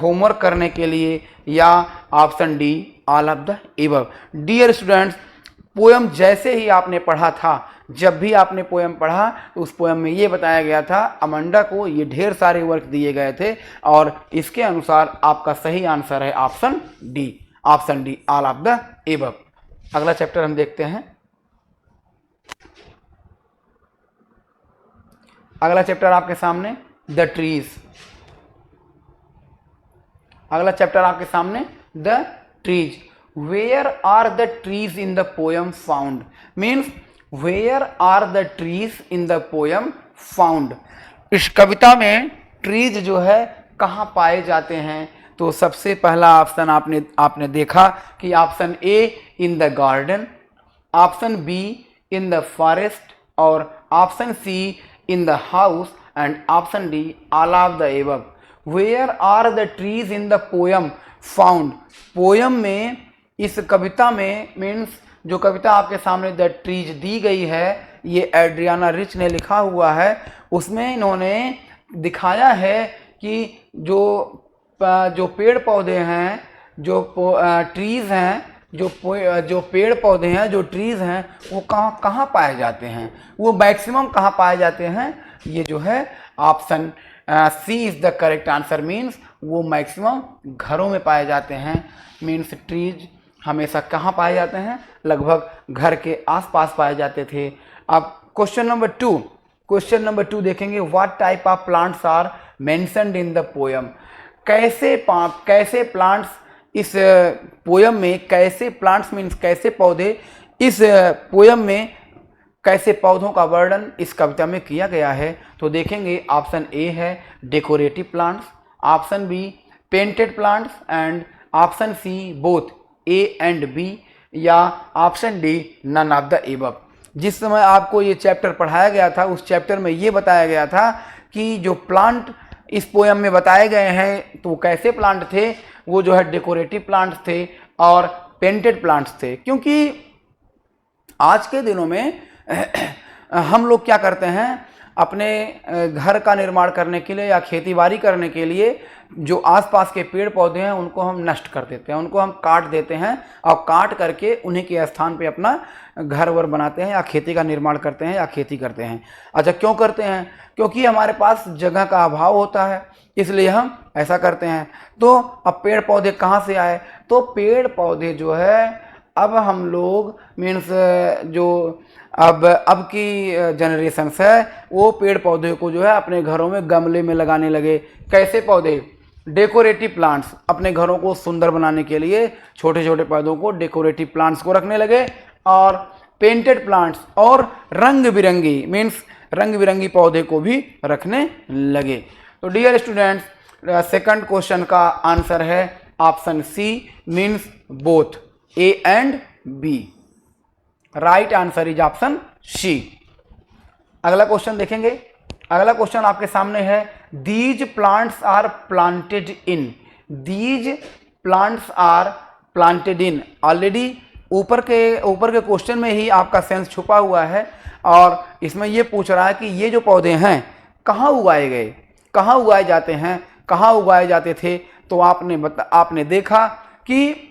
homework करने के लिए, या option D all of the above. Dear students, poem जैसे ही आपने पढ़ा था, जब भी आपने पोएम पढ़ा तो उस पोएम में ये बताया गया था अमेंडा को ये ढेर सारे वर्क दिए गए थे और इसके अनुसार आपका सही आंसर है option D, option D all of the above. अगला चैप्टर हम देखते हैं। अगला चैप्टर आपके सामने द ट्रीज। अगला चैप्टर आपके सामने the trees. Where are the trees in the poem found, means where are the trees in the poem found. इस कविता में ट्रीज जो है कहाँ पाए जाते हैं? तो सबसे पहला ऑप्शन आपने देखा कि option A in the garden, option B in the forest, और option C in the house, and option D all of the above. Where are the trees in the poem found, poem में, इस कविता में, means जो कविता आपके सामने the trees दी गई है, ये एड्रियाना रिच ने लिखा हुआ है। उसमें इन्होंने दिखाया है कि जो पेड़ पौधे हैं, जो ट्रीज हैं, जो पेड़ पौधे हैं, जो ट्रीज हैं, वो कहाँ पाए जाते हैं, वो मैक्सिमम कहाँ पाए जाते हैं? ये जो है option C is the correct answer, means वो मैक्सिमम घरों में पाए जाते हैं। मीन्स ट्रीज हमेशा कहाँ पाए जाते हैं? लगभग घर के आसपास पाए जाते थे। अब क्वेश्चन नंबर टू देखेंगे। What type of plants are mentioned in the poem, कैसे प्लांट्स इस पोएम में, कैसे प्लांट्स मीन्स कैसे पौधे इस पोएम में, कैसे पौधों का वर्णन इस कविता में किया गया है? तो देखेंगे ऑप्शन ए है decorative plants, option B painted plants, and option C both A and B, या option D none of the above. जिस समय आपको ये चैप्टर पढ़ाया गया था, उस चैप्टर में ये बताया गया था कि जो प्लांट इस पोएम में बताए गए हैं तो कैसे प्लांट थे? वो जो है डेकोरेटिव प्लांट्स थे और पेंटेड प्लांट्स थे। क्योंकि आज के दिनों में हम लोग क्या करते हैं, अपने घर का निर्माण करने के लिए या खेती-बाड़ी करने के लिए जो आसपास के पेड़ पौधे हैं उनको हम नष्ट कर देते हैं, उनको हम काट देते हैं और काट करके उन्हीं के स्थान पे अपना घर वर बनाते हैं या खेती का निर्माण करते हैं या खेती करते हैं। अच्छा, क्यों करते हैं? क्योंकि हमारे पास जगह का अभाव होता है, इसलिए हम ऐसा करते हैं। तो अब पेड़ पौधे कहाँ से आए? तो पेड़ पौधे जो है अब हम लोग मीन्स जो अब की जनरेशन्स है वो पेड़ पौधे को जो है अपने घरों में गमले में लगाने लगे। कैसे पौधे? डेकोरेटिव प्लांट्स, अपने घरों को सुंदर बनाने के लिए छोटे छोटे पौधों को, डेकोरेटिव प्लांट्स को रखने लगे, और पेंटेड प्लांट्स और रंग बिरंगी मीन्स रंग बिरंगी पौधे को भी रखने लगे। तो डियर स्टूडेंट्स, सेकंड क्वेश्चन का आंसर है option C means both, A and B. Right answer is option C. अगला क्वेश्चन देखेंगे। अगला क्वेश्चन आपके सामने है these plants are planted in, these plants are planted in. Already ऊपर के क्वेश्चन में ही आपका सेंस छुपा हुआ है और इसमें ये पूछ रहा है कि ये जो पौधे हैं कहाँ उगाए गए, कहाँ उगाए जाते हैं, कहाँ उगाए जाते थे? तो आपने देखा कि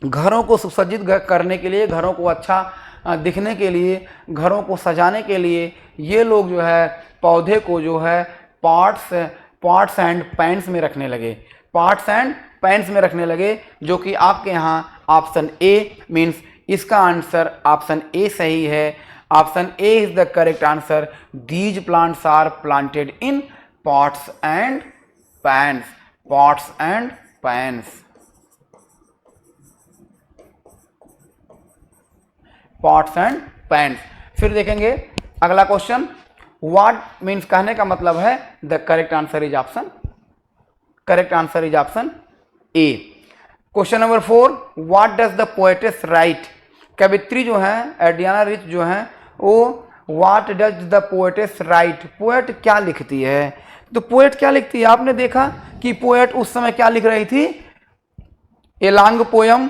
घरों को सुसज्जित करने के लिए, घरों को अच्छा दिखने के लिए, घरों को सजाने के लिए ये लोग जो है पौधे को जो है पॉट्स एंड पैन्स में रखने लगे, पॉट्स एंड पैन्स में रखने लगे, जो कि आपके यहाँ ऑप्शन ए मीन्स इसका आंसर ऑप्शन ए सही है। Option A is the correct answer. These plants are planted in pots and pans, pots and pans, pots and pans. फिर देखेंगे अगला क्वेश्चन। व्हाट मीन्स कहने का मतलब है the correct answer is option, correct answer is option A. Question number 4, what does the poetess write. कवित्री जो है एड्रियाना रिच जो है वो what does the poetess write, poet क्या लिखती है? तो पोएट क्या लिखती है, आपने देखा कि पोएट उस समय क्या लिख रही थी, a long poem,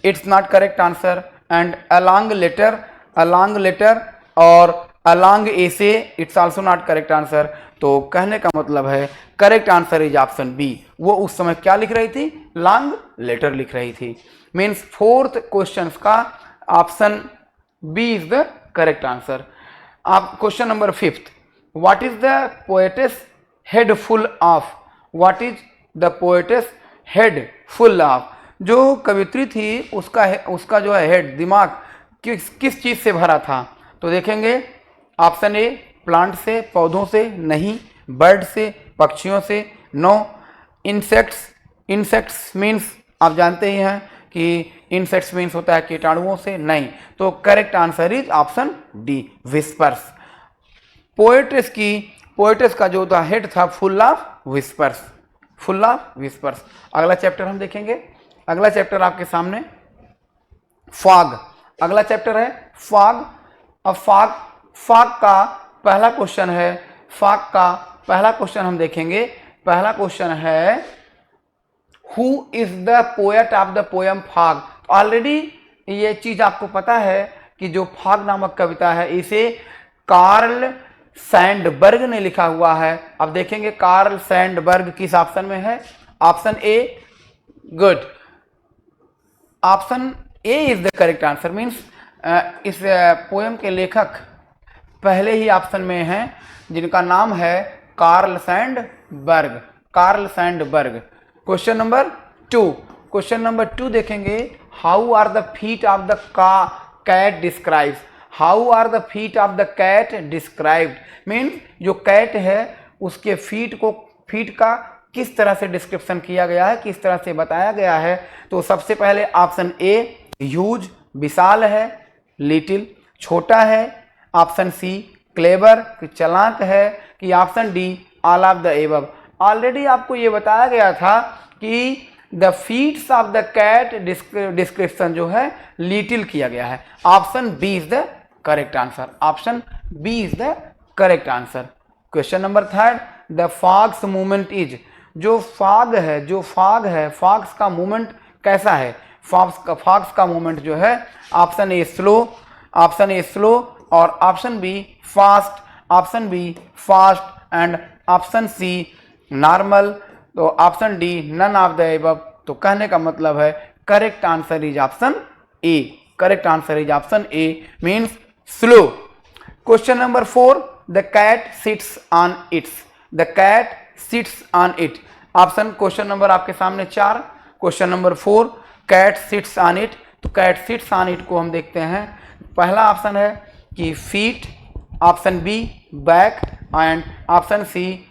it's not correct answer, and a long letter और a long essay, it's also not correct answer. तो कहने का मतलब है correct answer is option B. वो उस समय क्या लिख रही थी, लॉन्ग लेटर लिख रही थी। मीन्स फोर्थ क्वेश्चन का option B is the correct answer. आप question number 5th, what is the poetess head full of, what is the poetess head full of. जो कवित्री थी उसका जो है हेड, दिमाग किस चीज से भरा था। तो देखेंगे ऑप्शन ए प्लांट से, पौधों से, नहीं, बर्ड से, पक्षियों से, नो, इंसेक्ट्स मीन्स आप जानते ही हैं कि इंसेक्ट्स मीन्स होता है कीटाणुओं से, नहीं। तो correct answer is option D, whispers. Poetess का जो था हेड था फुल ऑफ विस्पर्स। अगला चैप्टर हम देखेंगे। अगला चैप्टर आपके सामने फॉग। अगला चैप्टर है फॉग। अब फॉग का पहला क्वेश्चन है, फॉग का पहला क्वेश्चन हम देखेंगे। पहला क्वेश्चन है who is the poet of the poem fog. Already ये चीज आपको पता है कि जो फॉग नामक कविता है इसे कार्ल सैंडबर्ग ने लिखा हुआ है। अब देखेंगे कार्ल सैंडबर्ग किस ऑप्शन में है। Option A, good, option A is the correct answer. Means इस पोएम के लेखक पहले ही ऑप्शन में हैं, जिनका नाम है कार्ल सैंडबर्ग। क्वेश्चन नंबर 2 देखेंगे, how are the feet of the cat described. How are the feet of the cat described means जो कैट है उसके फीट का किस तरह से डिस्क्रिप्शन किया गया है, किस तरह से बताया गया है। तो सबसे पहले ऑप्शन ए ह्यूज, विशाल है, लिटिल, छोटा है, ऑप्शन सी क्लेवर, चालाक है, कि option D all of the above. Already आपको ये बताया गया था कि the feets of the cat description जो है लिटिल किया गया है। Option B is the correct answer. Option B is the correct answer. Question number 3, the fog's movement is. जो फॉग है फॉग्स का मूवमेंट कैसा है। फॉग्स का मूवमेंट जो है ऑप्शन ए स्लो और option B fast and option C normal. तो option D none of the above. तो कहने का मतलब है correct answer is option A. Means slow. Question number 4, the cat sits on it. Option question number आपके सामने 4। Question number 4, cat sits on it. तो cat sits on it को हम देखते हैं। पहला ऑप्शन है कि feet, option B back and option C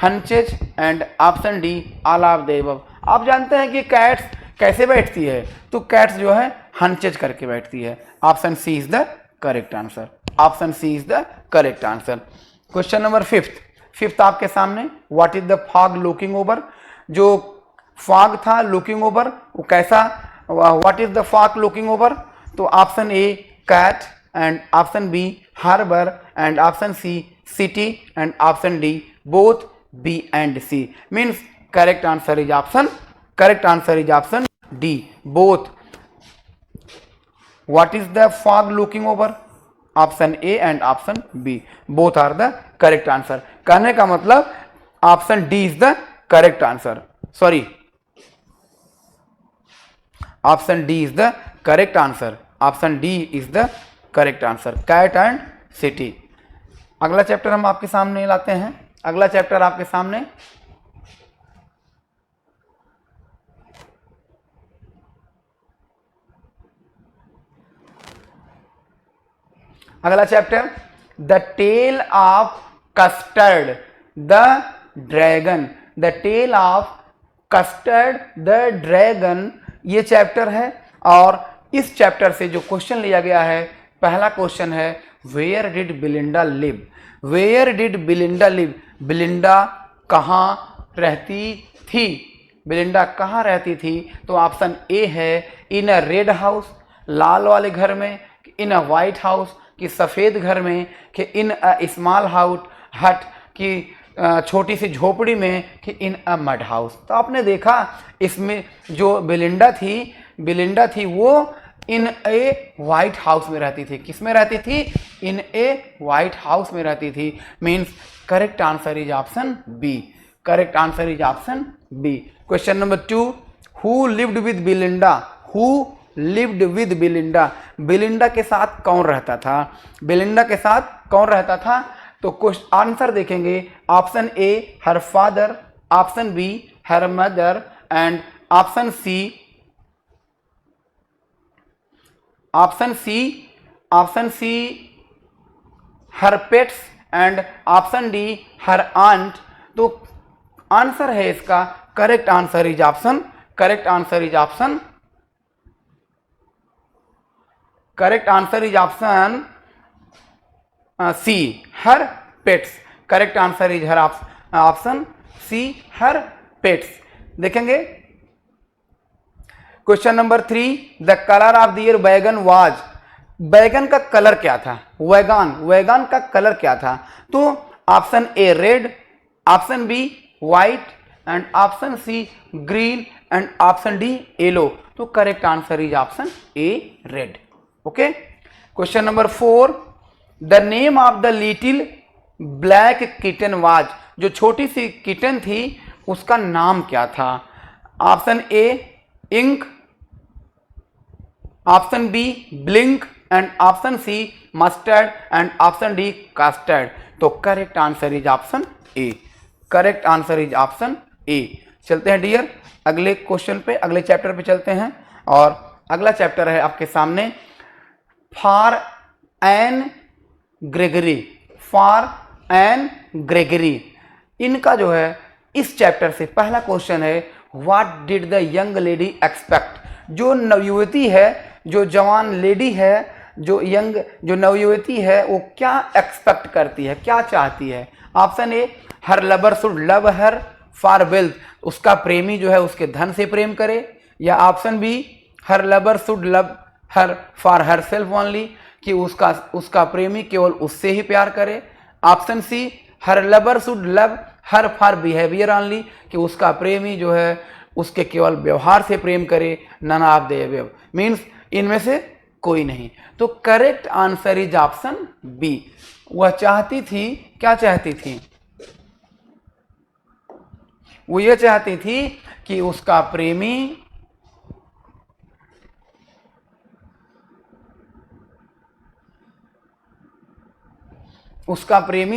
hunches and option D all of the above. आप जानते हैं कि कैट्स कैसे बैठती है, तो कैट्स जो है हंचेज करके बैठती है। Option C is the correct answer. Question number 5th आपके सामने, what is the fog looking over. जो फॉग था लुकिंग ओवर वो कैसा, what is the fog looking over. तो option A cat and option B harbour and option C city and option D both B and C. Means correct answer is option D, both. What is the fog looking over. Option A and option B both are the correct answer. कहने का मतलब option D is the correct answer. Sorry, option D is the correct answer. Option D is the correct answer, cat and city. अगला chapter हम आपके सामने लाते हैं। अगला chapter आपके सामने अगला chapter, the tale of Custard the dragon. The tale of Custard the dragon ये चैप्टर है। और इस चैप्टर से जो क्वेश्चन लिया गया है, पहला क्वेश्चन है वेयर डिड बिलिंडा लिव। बिलिंडा कहाँ रहती थी। तो ऑप्शन ए है इन अ रेड हाउस, लाल वाले घर में, इन अ वाइट हाउस कि सफ़ेद घर में, कि इन अ स्मॉल हट कि छोटी सी झोपड़ी में कि इन अ मड हाउस। तो आपने देखा इसमें जो बेलिंडा थी वो इन ए वाइट हाउस में रहती थी। किस में रहती थी? इन ए वाइट हाउस में रहती थी। Means correct answer is option B. Correct answer is option B. Question number 2, who lived with Belinda? Who lived with Belinda? Belinda के साथ कौन रहता था? बेलिंडा के साथ कौन रहता था? तो क्वेश्चन आंसर देखेंगे। Option A her father, option B her mother and option C her pets and option D her aunt. तो आंसर है इसका, correct answer is option C her pets. Correct answer is her option C her pets. देखेंगे question number 3, the colour of their wagon was? Wagon का colour क्या था? Wagon का colour क्या था? तो option A red, option B white and option C green and option D yellow. तो correct answer is option A red. Okay. Question number 4, the name of the little black kitten was? जो छोटी सी kitten थी उसका नाम क्या था? Option A ink, option B blink and option C mustard and option D custard. तो correct answer is option A. Correct answer is option A. चलते हैं डियर अगले क्वेश्चन पे, अगले चैप्टर पे चलते हैं। और अगला चैप्टर है आपके सामने फॉर एन ग्रेगरी। इनका जो है इस चैप्टर से पहला क्वेश्चन है, what did the young lady expect? जो नवयुवती है, जो जवान लेडी है, जो नवयुवती है, वो क्या एक्सपेक्ट करती है, क्या चाहती है? Option A her lover should love her for wealth, उसका प्रेमी जो है उसके धन से प्रेम करे। या option B her lover should love her for herself only, कि उसका प्रेमी केवल उससे ही प्यार करे। Option C her lover should love her for behaviour only, कि उसका प्रेमी जो है उसके केवल व्यवहार से प्रेम करे। None of the above, means इनमें से कोई नहीं। तो करेक्ट आंसर इज ऑप्शन बी। वह चाहती थी, क्या चाहती थी? वो ये चाहती थी कि उसका प्रेमी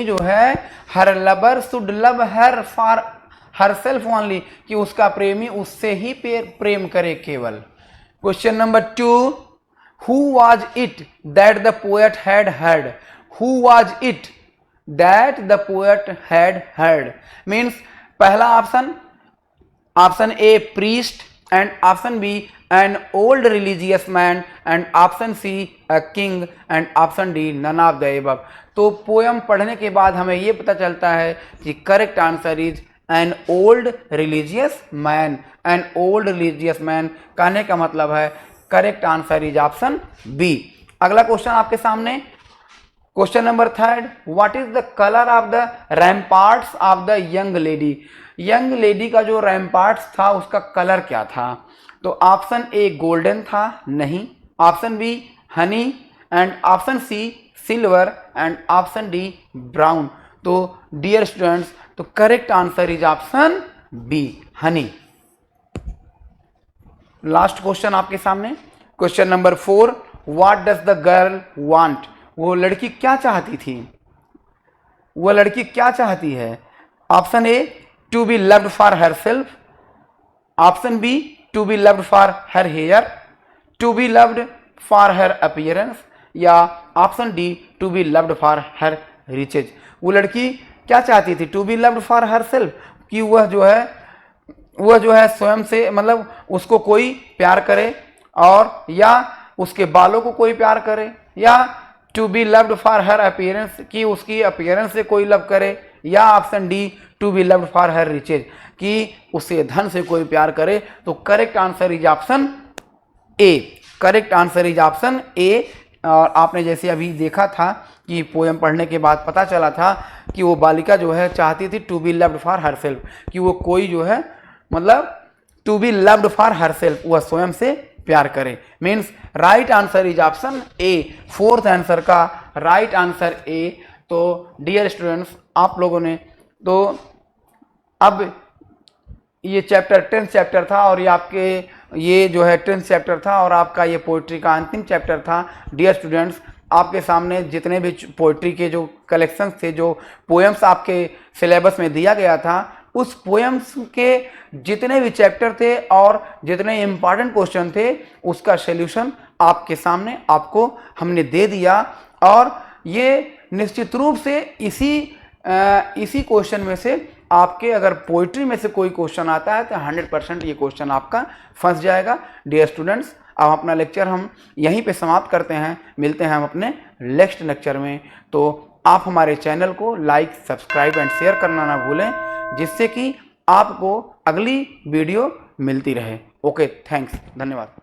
जो है her lover should love her for herself only, कि उसका प्रेमी उससे ही प्रेम करे केवल। Question number 2, who was it that the poet had heard? Who was it that the poet had heard? Means पहला option A priest and option B an old religious man and option C a king and option D none of the above. तो poem पढ़ने के बाद हमें ये पता चलता है कि correct answer is an old religious man. An old religious man कहने का मतलब है correct answer is option B. अगला क्वेश्चन आपके सामने, question number 3, what is the colour of the ramparts of the young lady? Young lady का जो रैम्पार्ट्स था उसका कलर क्या था? तो ऑप्शन ए गोल्डन था, नहीं। Option B honey and option C silver and option D brown. तो डियर स्टूडेंट्स, तो correct answer is option B honey. Last question आपके सामने, question number 4, what does the girl want? वो लड़की क्या चाहती थी? वो लड़की क्या चाहती है? Option A to be loved for herself, option B to be loved for her hair, to be loved for her appearance, या option D to be loved for her riches. वो लड़की क्या चाहती थी? To be loved for herself, कि वह जो है स्वयं से, मतलब उसको कोई प्यार करे, और या उसके बालों को कोई प्यार करे, या to be loved for her appearance, कि उसकी अपीयरेंस से कोई लव करे, या option D to be loved for her riches, कि उसे धन से कोई प्यार करे। तो correct answer is option A. Correct answer is option A, और आपने जैसे अभी देखा था कि पोएम पढ़ने के बाद पता चला था कि वो बालिका जो है चाहती थी to be loved for herself, कि वो कोई जो है मतलब to be loved for herself, वह स्वयं से प्यार करे। Means right answer is option A, fourth answer का राइट आंसर ए। तो डियर स्टूडेंट्स, आप लोगों ने तो अब ये चैप्टर 10th चैप्टर था और ये आपके ये जो है 10th चैप्टर था और आपका ये पोइट्री का अंतिम चैप्टर था। डियर स्टूडेंट्स, आपके सामने जितने भी पोइट्री के जो कलेक्शंस थे, जो पोएम्स आपके सिलेबस में दिया गया था, उस पोएम्स के जितने भी चैप्टर थे और जितने इम्पॉर्टेंट क्वेश्चन थे, उसका सॉल्यूशन आपके सामने आपको हमने दे दिया। और ये निश्चित रूप से इसी क्वेश्चन में से आपके अगर पोइट्री में से कोई क्वेश्चन आता है तो 100% ये क्वेश्चन आपका फंस जाएगा। डियर स्टूडेंट्स, अब अपना लेक्चर हम यहीं पे समाप्त करते हैं, मिलते हैं हम अपने नेक्स्ट लेक्चर में। तो आप हमारे चैनल को लाइक, सब्सक्राइब एंड शेयर करना ना भूलें, जिससे कि आपको अगली वीडियो मिलती रहे। ओके, थैंक्स, धन्यवाद।